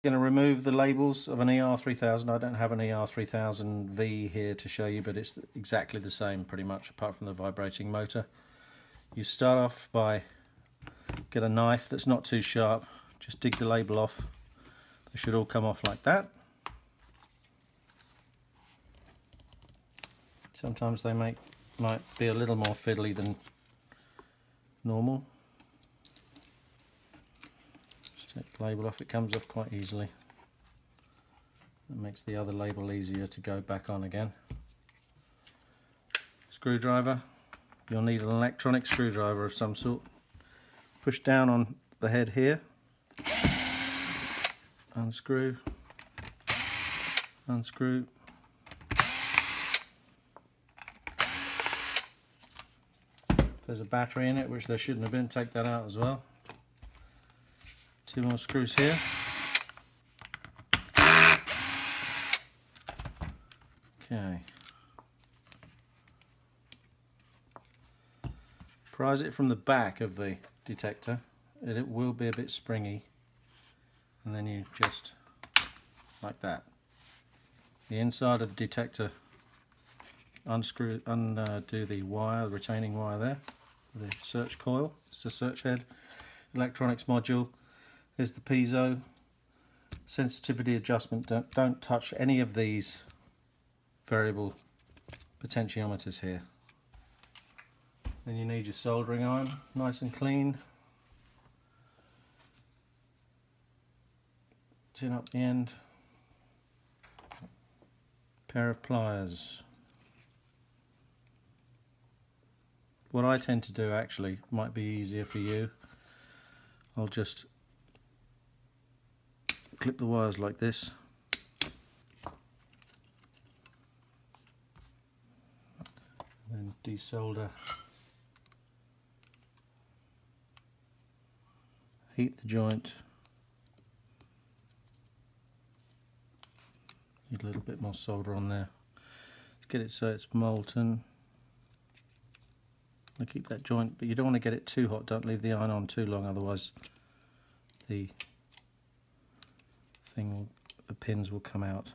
Going to remove the labels of an ER3000. I don't have an ER3000V here to show you, but it's exactly the same pretty much, apart from the vibrating motor. You start off by get a knife that's not too sharp, just dig the label off. They should all come off like that. Sometimes they might be a little more fiddly than normal. Take the label off, it comes off quite easily. That makes the other label easier to go back on again. Screwdriver. You'll need an electronic screwdriver of some sort. Push down on the head here. Unscrew. Unscrew. If there's a battery in it, which there shouldn't have been, take that out as well. 2 more screws here. Okay. Prise it from the back of the detector. It will be a bit springy. And then you just, like that. The inside of the detector, undo the wire, the retaining wire there, the search coil. It's the search head, electronics module. There's the piezo, sensitivity adjustment. Don't touch any of these variable potentiometers here. Then you need your soldering iron, nice and clean. Tin up the end. Pair of pliers. What I tend to do actually might be easier for you. I'll just clip the wires like this. And then desolder. Heat the joint. Need a little bit more solder on there. Let's get it so it's molten. I keep that joint, but you don't want to get it too hot. Don't leave the iron on too long, otherwise the pins will come out.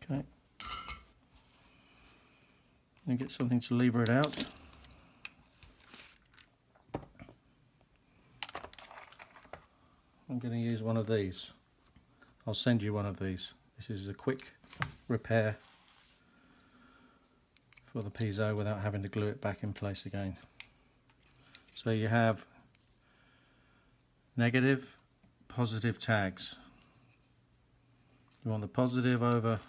Okay. And get something to lever it out. I'm going to use one of these. I'll send you one of these. This is a quick repair for the piezo without having to glue it back in place again. So you have negative, positive tags. You want the positive over,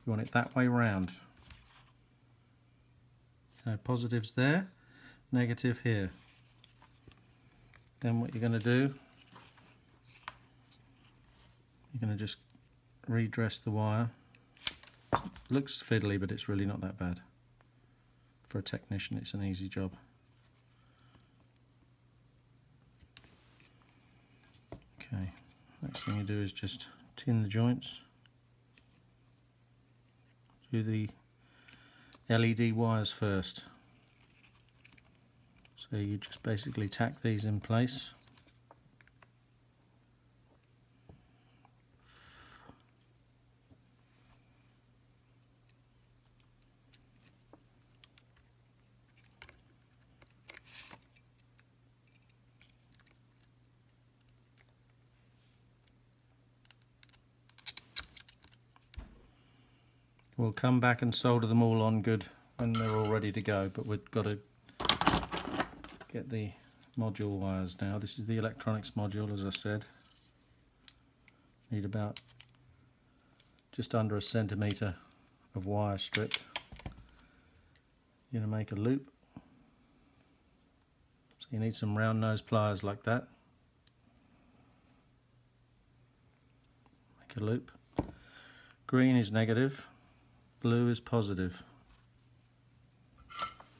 you want it that way round. So positive's there, negative here. Then what you're going to do, you're going to just redress the wire. It looks fiddly, but it's really not that bad. For a technician, it's an easy job. Okay, next thing you do is just tin the joints. Do the LED wires first. So you just basically tack these in place. We'll come back and solder them all on good when they're all ready to go, but we've got to get the module wires now. This is the electronics module, as I said. Need about just under 1 centimetre of wire strip. You're going to make a loop. So you need some round nose pliers like that. Make a loop. Green is negative. Blue is positive.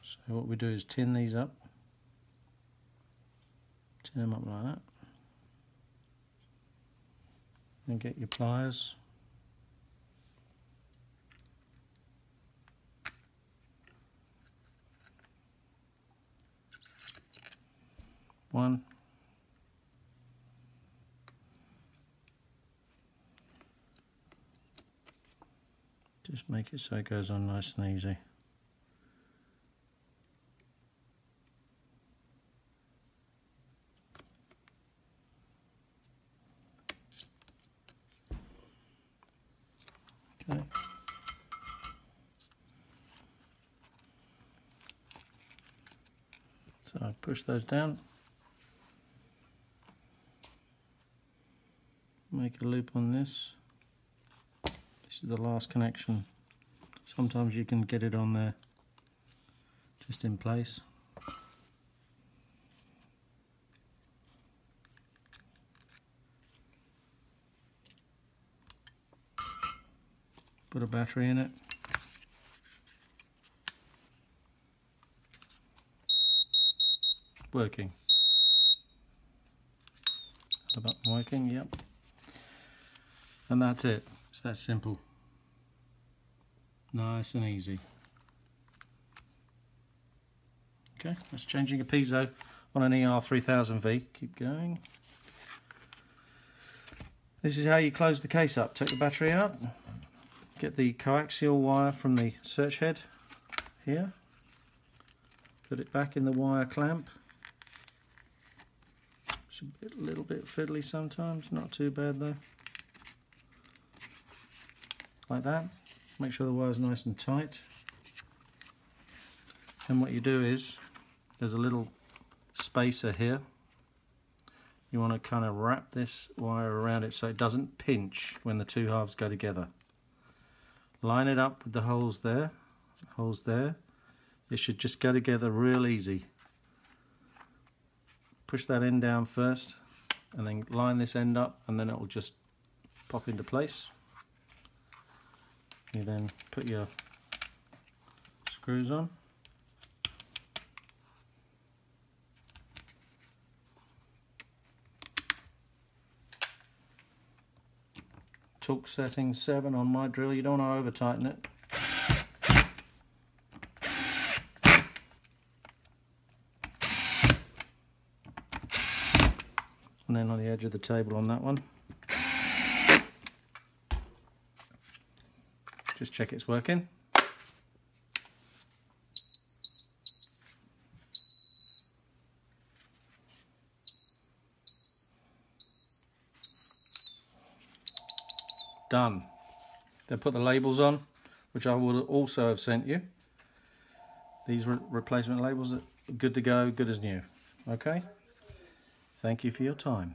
So what we do is tin these up. Tin them up like that. and get your pliers. One. Just make it so it goes on nice and easy. Okay. So I push those down, make a loop on this. This is the last connection. Sometimes you can get it on there just in place. Put a battery in it. Working. The button working, yep. And that's it. It's that simple. Nice and easy. Okay, that's changing a piezo on an ER3000V. Keep going. This is how you close the case up. Take the battery out. Get the coaxial wire from the search head here. Put it back in the wire clamp. It's a little bit fiddly sometimes, not too bad though. Like that. Make sure the wire's nice and tight. And what you do is, there's a little spacer here. You want to kind of wrap this wire around it so it doesn't pinch when the two halves go together. Line it up with the holes there. Holes there. It should just go together real easy. Push that end down first and then line this end up, and then it will just pop into place. You then put your screws on. Torque setting 7 on my drill. You don't want to over tighten it. And then on the edge of the table on that one. Just check it's working. Done. Then put the labels on, which I will also have sent you. These replacement labels are good to go, good as new. Okay? Thank you for your time.